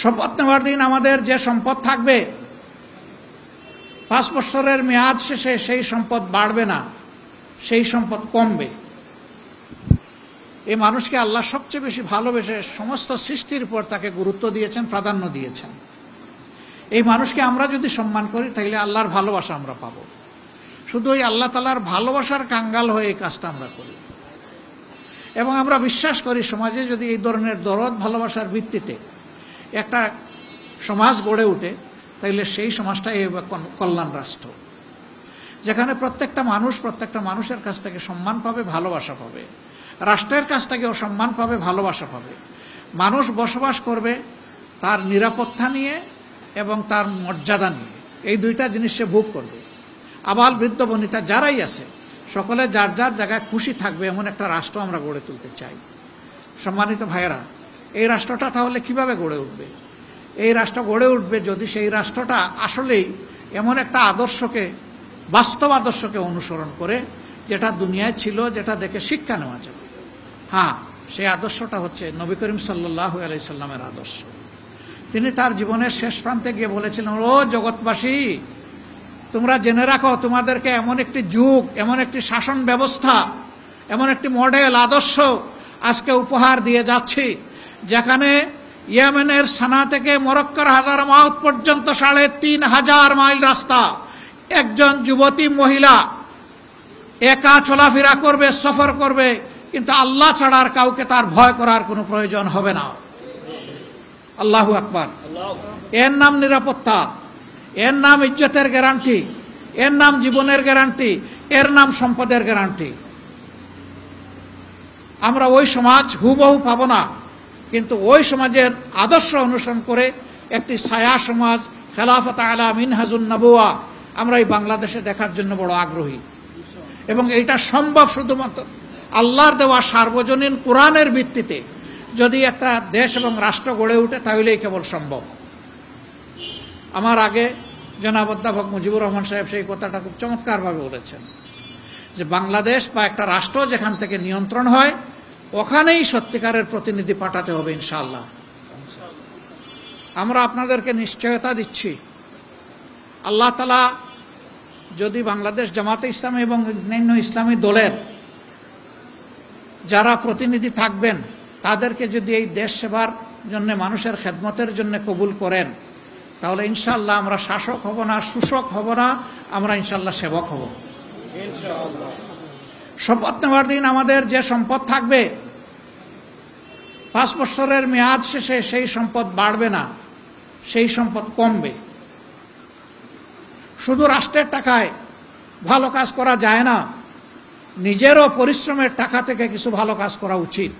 শপথ নেওয়ার দিন আমাদের যে সম্পদ থাকবে 5 বছরের মেয়াদ শেষে সেই সম্পদ বাড়বে না, সেই সম্পদ কমবে। এই মানুষকে আল্লাহ সবচেয়ে বেশি ভালোবেসে সমস্ত সৃষ্টির উপর তাকে গুরুত্ব দিয়েছেন, প্রাধান্য দিয়েছেন। এই মানুষকে আমরা যদি সম্মান করি তাহলে আল্লাহর ভালোবাসা আমরা পাবো। শুধু ওই আল্লাহ তাআলার ভালোবাসার কাঙ্গাল হয়ে এই কাজটা আমরা করি এবং আমরা বিশ্বাস করি সমাজে যদি এই ধরনের দরদ ভালোবাসার ভিত্তিতে একটা সমাজ গড়ে ওঠে তাহলে সেই সমাজটাই হবে কল্যাণ রাষ্ট্র, যেখানে প্রত্যেকটা মানুষের কাছ থেকে সম্মান পাবে, ভালোবাসা পাবে, রাষ্ট্রের কাছ থেকেও সম্মান পাবে, ভালোবাসা পাবে। মানুষ বসবাস করবে তার নিরাপত্তা নিয়ে এবং তার মর্যাদা নিয়ে, এই দুইটা জিনিস সে ভোগ করবে। আবাল বৃদ্ধ বনিতা যারাই আছে সকলে যার যার জায়গায় খুশি থাকবে এমন একটা রাষ্ট্র আমরা গড়ে তুলতে চাই। সম্মানিত ভাইয়েরা, এই রাষ্ট্রটা তাহলে কিভাবে গড়ে উঠবে? এই রাষ্ট্র গড়ে উঠবে যদি সেই রাষ্ট্রটা আসলেই এমন একটা আদর্শকে, বাস্তব আদর্শকে অনুসরণ করে যেটা দুনিয়ায় ছিল, যেটা দেখে শিক্ষা নেওয়া যাবে। হ্যাঁ, সেই আদর্শটা হচ্ছে নবী করিম সাল্লাল্লাহু আলাইহি সাল্লামের আদর্শ। তিনি তার জীবনের শেষ প্রান্তে গিয়ে বলেছিলেন, ও জগৎবাসী, তোমরা জেনে রাখো তোমাদেরকে এমন একটি যুগ, এমন একটি শাসন ব্যবস্থা, এমন একটি মডেল আদর্শ আজকে উপহার দিয়ে যাচ্ছি যেখানে ইয়েমেনের সানা থেকে মরক্কোর হাজারামাউত পর্যন্ত ৩,৫০০ মাইল রাস্তা একজন যুবতী মহিলা একা চলাফেরা করবে, সফর করবে, কিন্তু আল্লাহ ছাড়া আর কাউকে তার ভয় করার কোনো প্রয়োজন হবে না। আল্লাহু আকবার। এর নাম নিরাপত্তা, এর নাম ইজ্জতের গ্যারান্টি, এর নাম জীবনের গ্যারান্টি, এর নাম সম্পদের গ্যারান্টি। আমরা ওই সমাজ হুবহু পাবো না, কিন্তু ওই সমাজের আদর্শ অনুসরণ করে একটি ছায়া সমাজ, খেলাফত আলা মিনহাজুন নবুয়া, আমরা এই বাংলাদেশে দেখার জন্য বড় আগ্রহী। এবং এইটা সম্ভব শুধুমাত্র আল্লাহর দেওয়া সার্বজনীন কোরআনের ভিত্তিতে। যদি একটা দেশ এবং রাষ্ট্র গড়ে ওঠে তাহলেই কেবল সম্ভব। আমার আগে জনাব অধ্যাপক মুজিবুর রহমান সাহেব সেই কথাটা খুব চমৎকারভাবে বলেছেন যে বাংলাদেশ বা একটা রাষ্ট্র যেখান থেকে নিয়ন্ত্রণ হয় ওখানেই সত্যিকারের প্রতিনিধি পাঠাতে হবে ইনশাআল্লাহ। আমরা আপনাদেরকে নিশ্চয়তা দিচ্ছি, আল্লাহ তাআলা যদি বাংলাদেশ জামাতে ইসলামী এবং অন্যান্য ইসলামী দলের যারা প্রতিনিধি থাকবেন তাদেরকে যদি এই দেশ সেবার জন্য, মানুষের খেদমতের জন্য কবুল করেন তাহলে ইনশাআল্লাহ আমরা শাসক হব না, শোষক হব না, আমরা ইনশাআল্লাহ সেবক হব ইনশাআল্লাহ। শপথ নেওয়ার দিন আমাদের যে সম্পদ থাকবে 5 বছরের মেয়াদ শেষে সেই সম্পদ বাড়বে না, সেই সম্পদ কমবে। শুধু রাষ্ট্রের টাকায় ভালো কাজ করা যায় না, নিজেরও পরিশ্রমের টাকা থেকে কিছু ভালো কাজ করা উচিত।